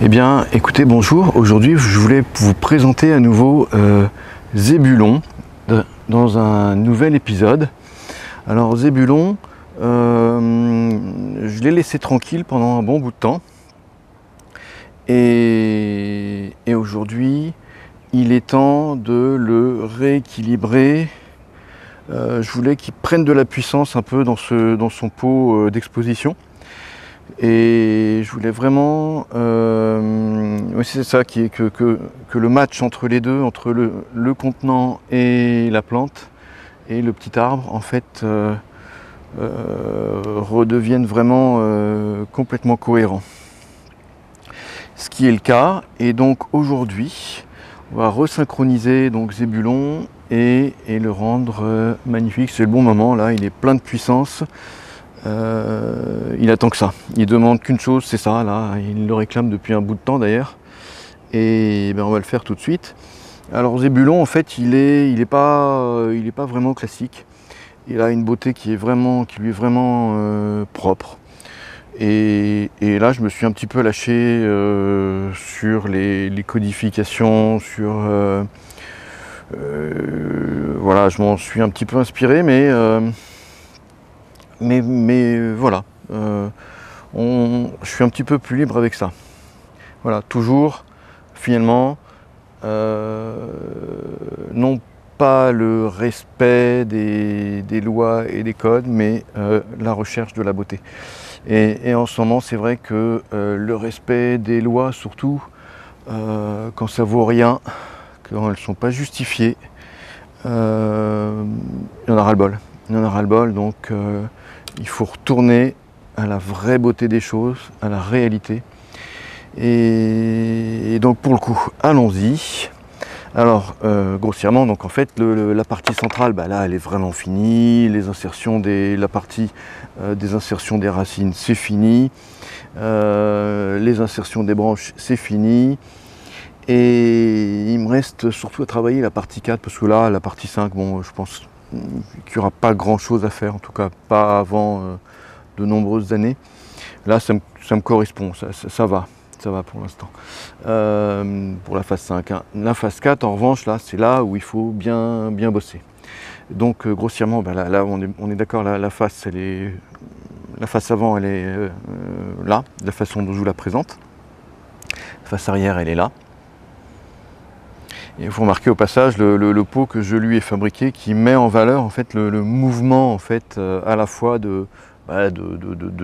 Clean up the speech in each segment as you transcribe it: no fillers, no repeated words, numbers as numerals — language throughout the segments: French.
Eh bien, écoutez, bonjour. Aujourd'hui, je voulais vous présenter à nouveau Zébulon dans un nouvel épisode. Alors, Zébulon, je l'ai laissé tranquille pendant un bon bout de temps. Et aujourd'hui, il est temps de le rééquilibrer. Je voulais qu'il prenne de la puissance un peu dans son pot d'exposition. Et je voulais vraiment, oui, c'est ça, que le match entre les deux, entre le contenant et la plante et le petit arbre, en fait, redevienne vraiment complètement cohérent. Ce qui est le cas, et donc aujourd'hui, on va resynchroniser donc Zébulon et le rendre magnifique. C'est le bon moment, là, il est plein de puissance. Il attend que ça, il demande qu'une chose, c'est ça, là, il le réclame depuis un bout de temps d'ailleurs, et ben on va le faire tout de suite. Alors Zébulon, en fait, il est pas vraiment classique, il a une beauté qui lui est vraiment propre, et là je me suis un petit peu lâché sur les codifications, sur voilà, je m'en suis un petit peu inspiré, mais voilà, je suis un petit peu plus libre avec ça. Voilà, toujours, finalement, non pas le respect des lois et des codes, mais la recherche de la beauté. Et en ce moment, c'est vrai que le respect des lois, surtout, quand ça vaut rien, quand elles ne sont pas justifiées, il y en a ras-le-bol. Il y en a ras-le-bol, donc il faut retourner à la vraie beauté des choses, à la réalité. Et donc pour le coup, allons-y. Alors grossièrement, donc en fait la partie centrale, bah là elle est vraiment finie. Les insertions la partie des insertions des racines, c'est fini. Les insertions des branches, c'est fini. Et il me reste surtout à travailler la partie 4, parce que là, la partie 5, bon, je pense qu'il n'y aura pas grand chose à faire, en tout cas pas avant de nombreuses années. Là, ça me correspond, ça va pour l'instant. Pour la phase 5. Hein. La phase 4, en revanche, là, c'est là où il faut bien bosser. Donc, grossièrement, ben là on est d'accord, la face avant, elle est là, de la façon dont je vous la présente. La face arrière, elle est là. Et il faut remarquer au passage le pot que je lui ai fabriqué qui met en valeur en fait le mouvement en fait à la fois de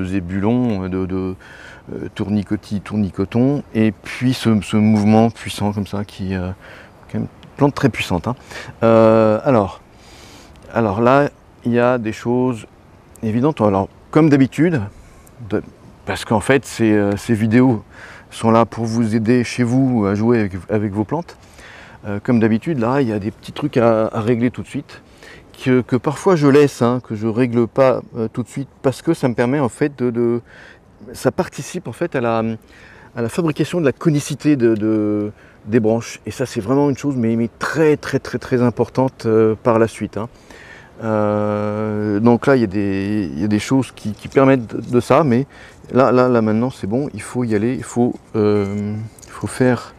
Zébulon, de tournicoton, et puis ce mouvement puissant comme ça qui est une plante très puissante. Hein. Alors là, il y a des choses évidentes. Alors comme d'habitude, parce qu'en fait ces vidéos sont là pour vous aider chez vous à jouer avec vos plantes. Comme d'habitude, là, il y a des petits trucs à régler tout de suite, que parfois je laisse, hein, que je règle pas tout de suite, parce que ça me permet en fait ça participe en fait à la fabrication de la conicité des branches. Et ça, c'est vraiment une chose, mais très importante par la suite. Hein. Donc là, il y a des choses qui permettent de ça, mais là maintenant, c'est bon, il faut y aller, il faut faire.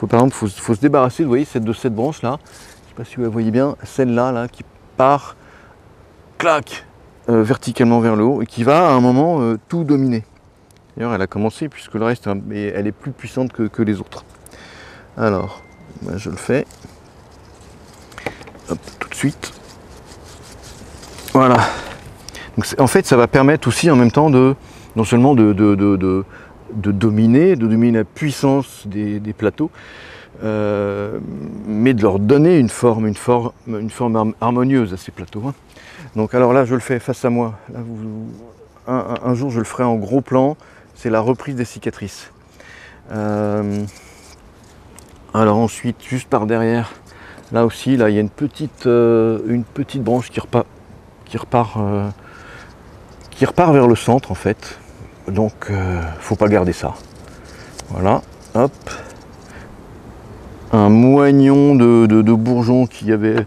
Par exemple, il faut se débarrasser, vous voyez, de cette branche là, je ne sais pas si vous la voyez bien, celle-là là, qui part, clac, verticalement vers le haut, et qui va à un moment tout dominer. D'ailleurs, elle a commencé, puisque le reste, elle est plus puissante que les autres. Alors, ben, je le fais, hop, tout de suite. Voilà. Donc, en fait, ça va permettre aussi en même temps non seulement de dominer la puissance des plateaux, mais de leur donner une forme harmonieuse à ces plateaux. Hein. Donc alors là, je le fais face à moi. Là, un jour, je le ferai en gros plan. C'est la reprise des cicatrices. Alors ensuite, juste par derrière, là aussi, là, il y a une petite branche qui repart vers le centre en fait. Donc, faut pas garder ça. Voilà, hop. Un moignon de bourgeons qui avait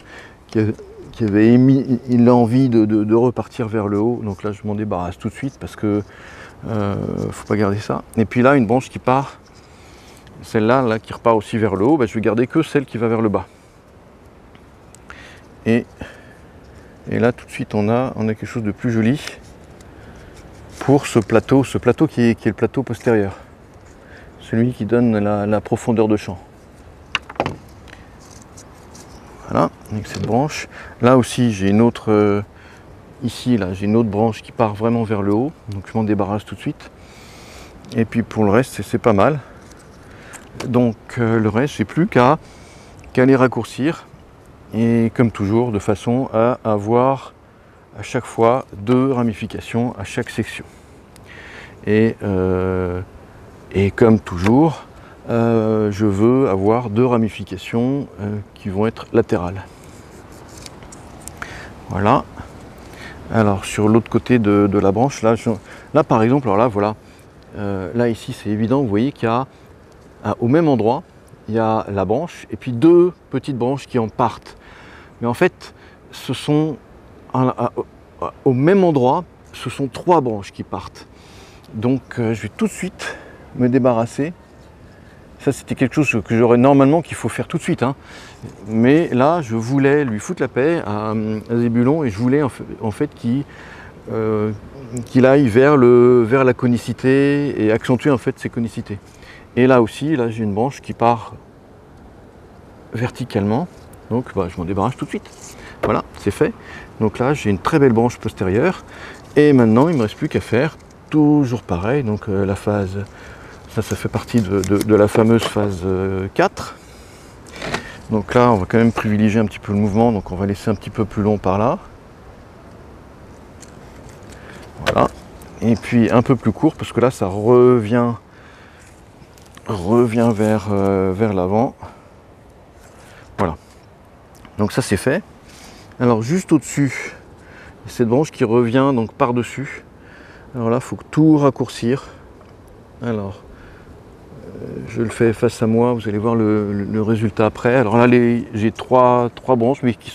émis l'envie de repartir vers le haut. Donc là, je m'en débarrasse tout de suite parce que faut pas garder ça. Et puis là, une branche qui part celle-là là, qui repart aussi vers le haut, je vais garder que celle qui va vers le bas. Et là tout de suite on a quelque chose de plus joli pour ce plateau qui est le plateau postérieur. Celui qui donne la profondeur de champ. Voilà, avec cette branche. Là aussi j'ai une autre, ici là j'ai une autre branche qui part vraiment vers le haut, donc je m'en débarrasse tout de suite. Et puis pour le reste c'est pas mal. Donc le reste j'ai plus qu'à les raccourcir. Et comme toujours, de façon à avoir à chaque fois 2 ramifications à chaque section. Et comme toujours, je veux avoir 2 ramifications qui vont être latérales. Voilà. Alors sur l'autre côté de la branche, là par exemple, alors là voilà, là ici c'est évident, vous voyez qu'il y a au même endroit, il y a la branche et puis 2 petites branches qui en partent. Mais en fait, ce sont au même endroit, ce sont 3 branches qui partent. Donc je vais tout de suite me débarrasser. Ça c'était quelque chose que j'aurais normalement qu'il faut faire tout de suite. Hein. Mais là, je voulais lui foutre la paix à Zébulon et je voulais en fait qu'il aille vers la conicité et accentuer en fait ses conicités. Et là aussi, là j'ai une branche qui part verticalement. Donc je m'en débarrasse tout de suite. Voilà, c'est fait. Donc là j'ai une très belle branche postérieure. Et maintenant il ne me reste plus qu'à faire toujours pareil. Donc la phase, ça fait partie de la fameuse phase 4. Donc là on va quand même privilégier un petit peu le mouvement. Donc on va laisser un petit peu plus long par là. Voilà. Et puis un peu plus court parce que là ça revient vers l'avant. Voilà. Donc ça c'est fait. Alors juste au-dessus, cette branche qui revient donc par-dessus. Alors là, il faut tout raccourcir. Alors, je le fais face à moi, vous allez voir le résultat après. Alors là, j'ai trois branches, mais qui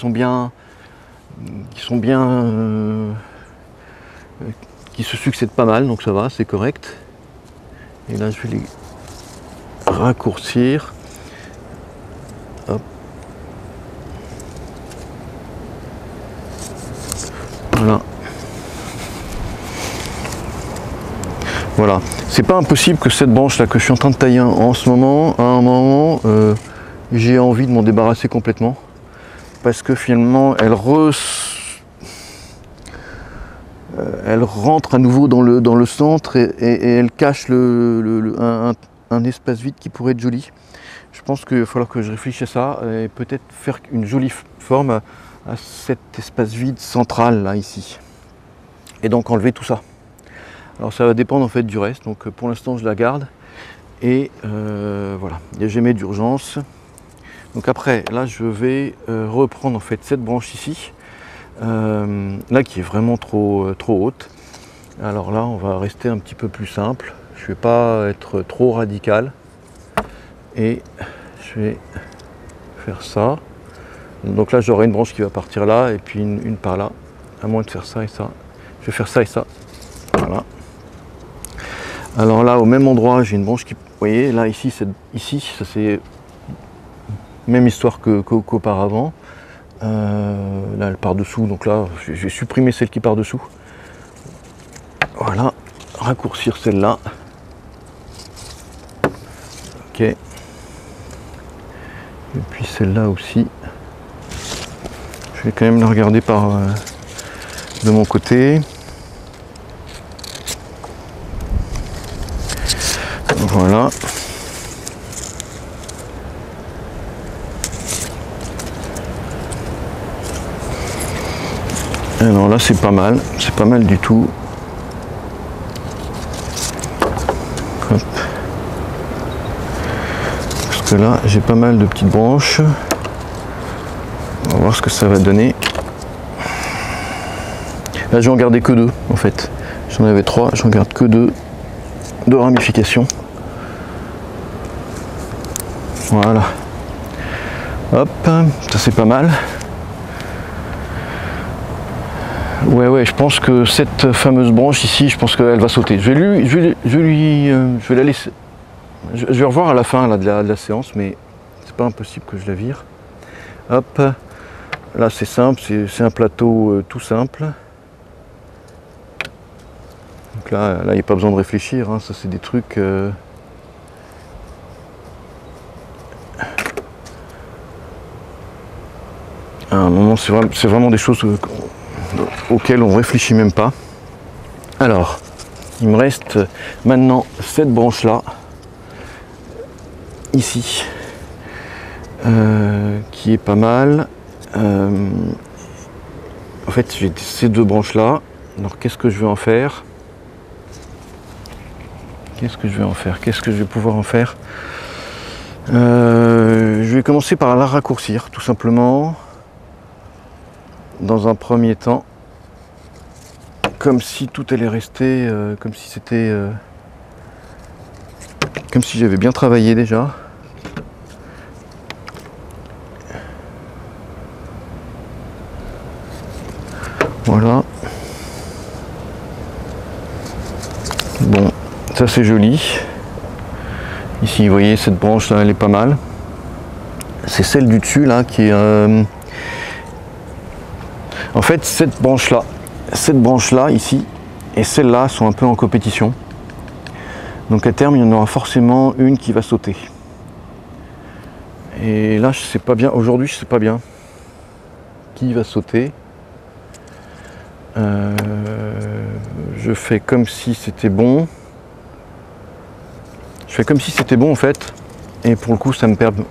se succèdent pas mal, donc ça va, c'est correct. Et là, je vais les raccourcir. Hop. Voilà. Voilà. C'est pas impossible que cette branche là que je suis en train de tailler en ce moment, à un moment, j'ai envie de m'en débarrasser complètement. Parce que finalement, elle rentre à nouveau dans le centre et elle cache un espace vide qui pourrait être joli. Je pense qu'il va falloir que je réfléchisse à ça et peut-être faire une jolie forme à cet espace vide central là ici. Et donc enlever tout ça. Alors ça va dépendre en fait du reste, donc pour l'instant je la garde. Et voilà, il n'y a jamais d'urgence. Donc après, là je vais reprendre en fait cette branche ici, là qui est vraiment trop haute. Alors là on va rester un petit peu plus simple, je ne vais pas être trop radical. Et je vais faire ça. Donc là j'aurai une branche qui va partir là et puis une par là, à moins de faire ça et ça. Je vais faire ça et ça. Voilà. Alors là au même endroit j'ai une branche qui, vous voyez là ici ça c'est même histoire qu'auparavant. Là elle part dessous, donc là je vais supprimer celle qui part dessous. Voilà, raccourcir celle-là. Ok. Et puis celle-là aussi. Je vais quand même la regarder de mon côté. Voilà. Alors là c'est pas mal du tout. Hop. Parce que là j'ai pas mal de petites branches. On va voir ce que ça va donner. Là je vais en garder que 2 en fait. J'en avais 3, j'en garde que 2 ramifications. Voilà. Hop, ça c'est pas mal. Ouais, je pense que cette fameuse branche ici, je pense qu'elle va sauter. Je vais la laisser. Je vais revoir à la fin là, de la séance, mais c'est pas impossible que je la vire. Hop, là c'est simple, c'est un plateau tout simple. Donc là, il n'y a pas besoin de réfléchir, hein. Ça c'est des trucs... À un moment, c'est vraiment des choses auxquelles on réfléchit même pas. Alors, il me reste maintenant cette branche là, ici, qui est pas mal. En fait, j'ai ces deux branches là. Alors, qu'est-ce que je vais en faire? Qu'est-ce que je vais en faire? Qu'est-ce que je vais pouvoir en faire? Je vais commencer par la raccourcir, tout simplement. Dans un premier temps, comme si tout allait rester, comme si c'était, comme si j'avais bien travaillé déjà. Voilà. Bon, ça c'est joli. Ici, vous voyez, cette branche là, elle est pas mal. C'est celle du dessus là qui est... En fait, cette branche là ici et celle-là sont un peu en compétition. Donc à terme, il y en aura forcément une qui va sauter. Et là, je sais pas bien. Aujourd'hui, je sais pas bien qui va sauter. Je fais comme si c'était bon. Je fais comme si c'était bon en fait. Et pour le coup, ça me permet.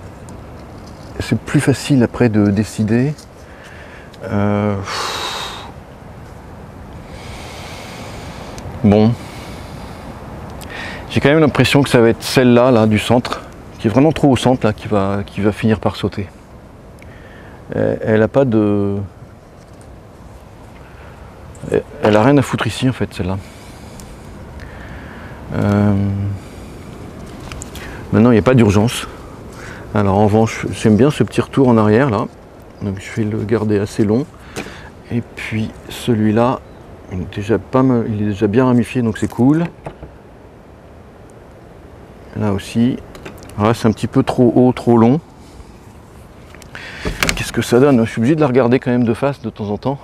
C'est plus facile après de décider. Bon, j'ai quand même l'impression que ça va être celle-là, là, du centre, qui est vraiment trop au centre, là, qui va finir par sauter. Elle a pas de... Elle a rien à foutre ici, en fait, celle-là. Maintenant, il n'y a pas d'urgence. Alors, en revanche, j'aime bien ce petit retour en arrière, là. Donc je vais le garder assez long. Et puis celui-là, il est déjà bien ramifié, donc c'est cool. Là aussi. Alors là, c'est un petit peu trop haut, trop long. Qu'est-ce que ça donne? Je suis obligé de la regarder quand même de face de temps en temps.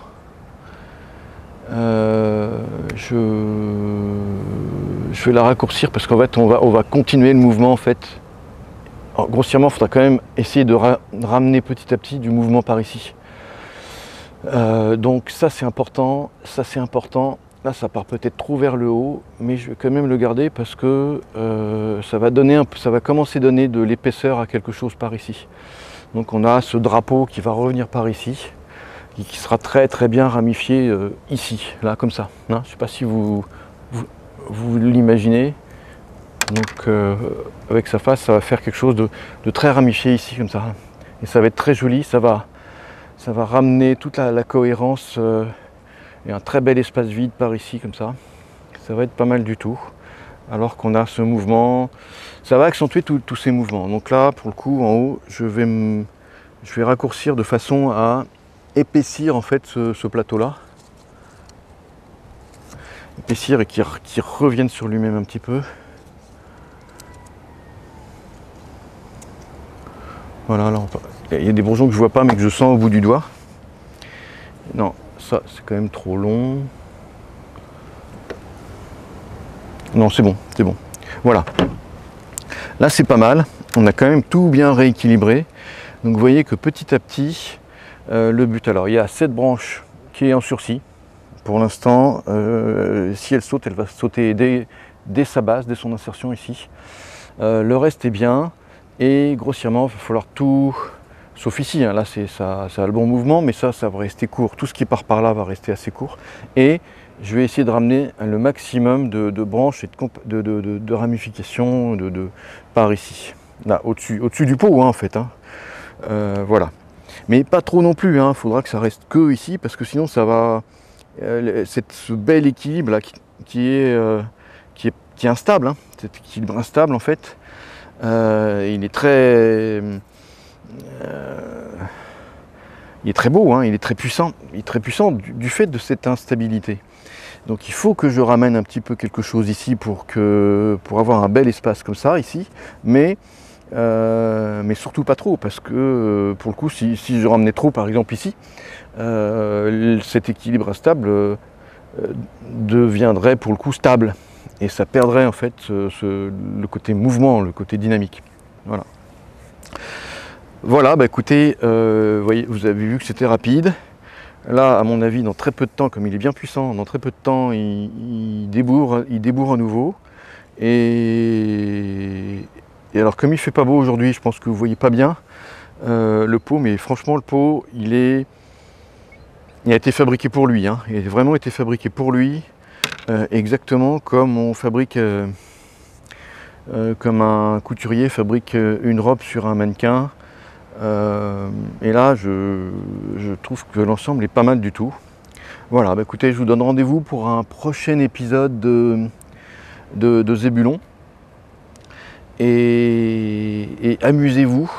Je vais la raccourcir parce qu'en fait, on va continuer le mouvement en fait. Alors, grossièrement, il faudra quand même essayer de ramener petit à petit du mouvement par ici. Donc ça c'est important, Là ça part peut-être trop vers le haut, mais je vais quand même le garder parce que ça va commencer à donner de l'épaisseur à quelque chose par ici. Donc on a ce drapeau qui va revenir par ici, et qui sera très très bien ramifié ici, là comme ça. Hein, je ne sais pas si vous l'imaginez. Donc avec sa face, ça va faire quelque chose de très ramifié ici, comme ça. Et ça va être très joli, ça va ramener toute la cohérence et un très bel espace vide par ici, comme ça. Ça va être pas mal du tout. Alors qu'on a ce mouvement, ça va accentuer tous ces mouvements. Donc là, pour le coup, en haut, je vais raccourcir de façon à épaissir en fait ce plateau-là. Épaissir et qu'il revienne sur lui-même un petit peu. Voilà, là, il y a des bourgeons que je vois pas mais que je sens au bout du doigt. Non, ça c'est quand même trop long. Non, c'est bon, c'est bon. Voilà. Là c'est pas mal. On a quand même tout bien rééquilibré. Donc vous voyez que petit à petit, le but. Alors il y a cette branche qui est en sursis. Pour l'instant, si elle saute, elle va sauter dès sa base, dès son insertion ici. Le reste est bien. Et grossièrement, il va falloir tout, sauf ici, hein, là ça a le bon mouvement, mais ça va rester court. Tout ce qui part par là va rester assez court. Et je vais essayer de ramener le maximum de branches et de ramifications par ici. Là, au-dessus du pot, hein, en fait. Hein. Voilà. Mais pas trop non plus, il faudra que ça reste que ici, parce que sinon ça va... ce bel équilibre là, qui est instable, hein, cet équilibre instable en fait, il est très beau, hein, il est très puissant du fait de cette instabilité. Donc il faut que je ramène un petit peu quelque chose ici pour avoir un bel espace comme ça ici, mais surtout pas trop, parce que pour le coup si je ramenais trop par exemple ici, cet équilibre instable deviendrait pour le coup stable, et ça perdrait en fait le côté mouvement, le côté dynamique. Voilà, bah écoutez, vous avez vu que c'était rapide. Là, à mon avis, dans très peu de temps, comme il est bien puissant, dans très peu de temps, il débourre à nouveau. Et alors, comme il fait pas beau aujourd'hui, je pense que vous voyez pas bien le pot, mais franchement, le pot, il a été fabriqué pour lui. Hein. Il a vraiment été fabriqué pour lui, exactement comme on fabrique, comme un couturier fabrique une robe sur un mannequin. Et là, je trouve que l'ensemble est pas mal du tout. Voilà, bah écoutez, je vous donne rendez-vous pour un prochain épisode de Zébulon. Et amusez-vous,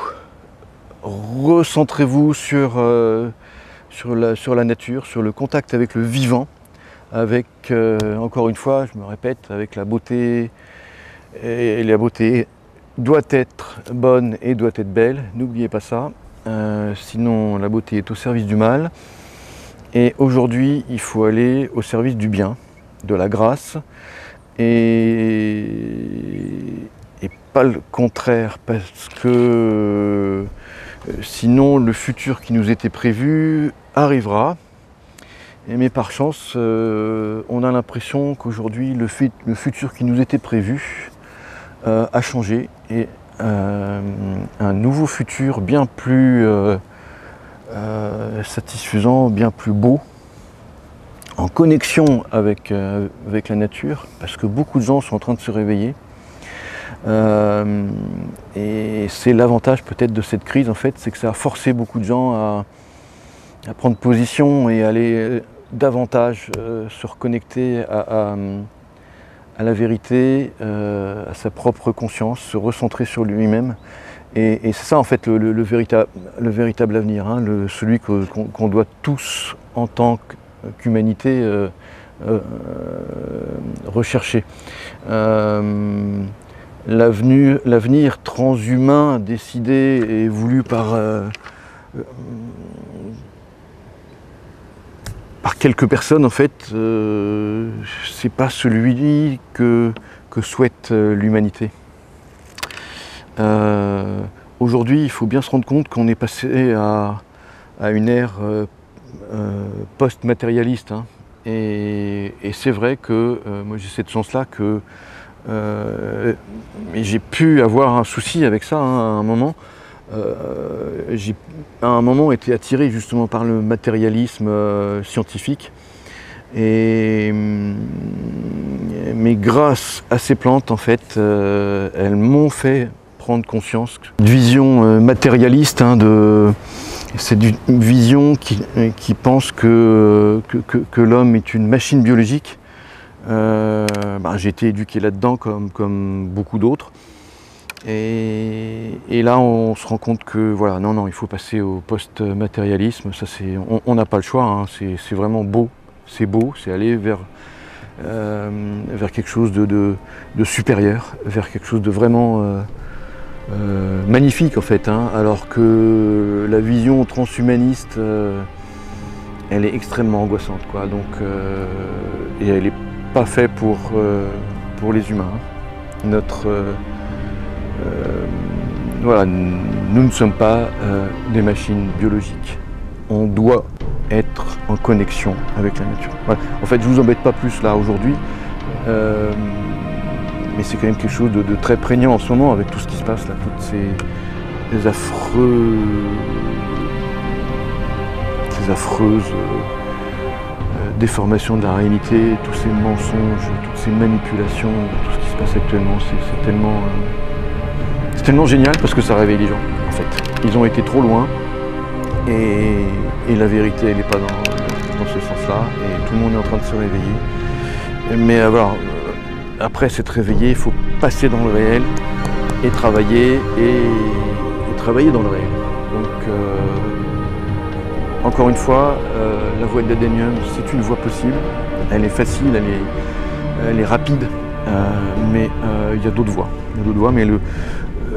recentrez-vous sur la nature, sur le contact avec le vivant, avec, encore une fois, je me répète, avec la beauté. Et la beauté doit être bonne et doit être belle, n'oubliez pas ça, sinon la beauté est au service du mal. Et aujourd'hui, il faut aller au service du bien, de la grâce, et pas le contraire, parce que sinon le futur qui nous était prévu arrivera. Mais par chance, on a l'impression qu'aujourd'hui, le futur qui nous était prévu a changé, et un nouveau futur bien plus satisfaisant, bien plus beau, en connexion avec la nature, parce que beaucoup de gens sont en train de se réveiller. Et c'est l'avantage peut-être de cette crise, en fait, c'est que ça a forcé beaucoup de gens à prendre position et aller davantage se reconnecter à la vérité, à sa propre conscience, se recentrer sur lui-même. Et c'est ça en fait le véritable avenir, hein, celui qu'on doit tous en tant qu'humanité rechercher. L'avenir transhumain décidé et voulu par quelques personnes, en fait, c'est pas celui que souhaite l'humanité. Aujourd'hui, il faut bien se rendre compte qu'on est passé à une ère post-matérialiste, hein. Et c'est vrai que moi j'ai cette chance-là que j'ai pu avoir un souci avec ça, hein, à un moment. J'ai à un moment été attiré justement par le matérialisme scientifique, mais grâce à ces plantes, en fait, elles m'ont fait prendre conscience d'une vision matérialiste, hein, c'est une vision qui pense que l'homme est une machine biologique. J'ai été éduqué là-dedans comme beaucoup d'autres. Et là, on se rend compte que voilà, non, il faut passer au post-matérialisme. Ça, on n'a pas le choix, hein. C'est vraiment beau, c'est aller vers quelque chose de supérieur, vers quelque chose de vraiment magnifique en fait, hein. Alors que la vision transhumaniste, elle est extrêmement angoissante, quoi. Donc, et elle n'est pas faite pour les humains, hein. Voilà, nous ne sommes pas des machines biologiques. On doit être en connexion avec la nature. Voilà. En fait, je ne vous embête pas plus là aujourd'hui, mais c'est quand même quelque chose de très prégnant en ce moment avec tout ce qui se passe là, toutes ces affreuses déformations de la réalité, tous ces mensonges, toutes ces manipulations, tout ce qui se passe actuellement, c'est tellement génial parce que ça réveille les gens, en fait. Ils ont été trop loin et la vérité, elle n'est pas dans ce sens-là, et tout le monde est en train de se réveiller. Mais alors, après s'être réveillé, il faut passer dans le réel et travailler dans le réel. Donc, Encore une fois, la voie de l'adénium, c'est une voie possible. Elle est facile, elle est rapide, mais il y a d'autres voies. Mais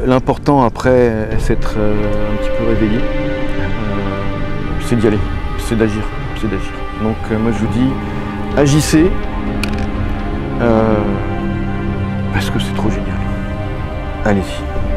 l'important après, c'est d'être un petit peu réveillé, c'est d'y aller, c'est d'agir. Donc moi je vous dis, agissez, parce que c'est trop génial. Allez-y.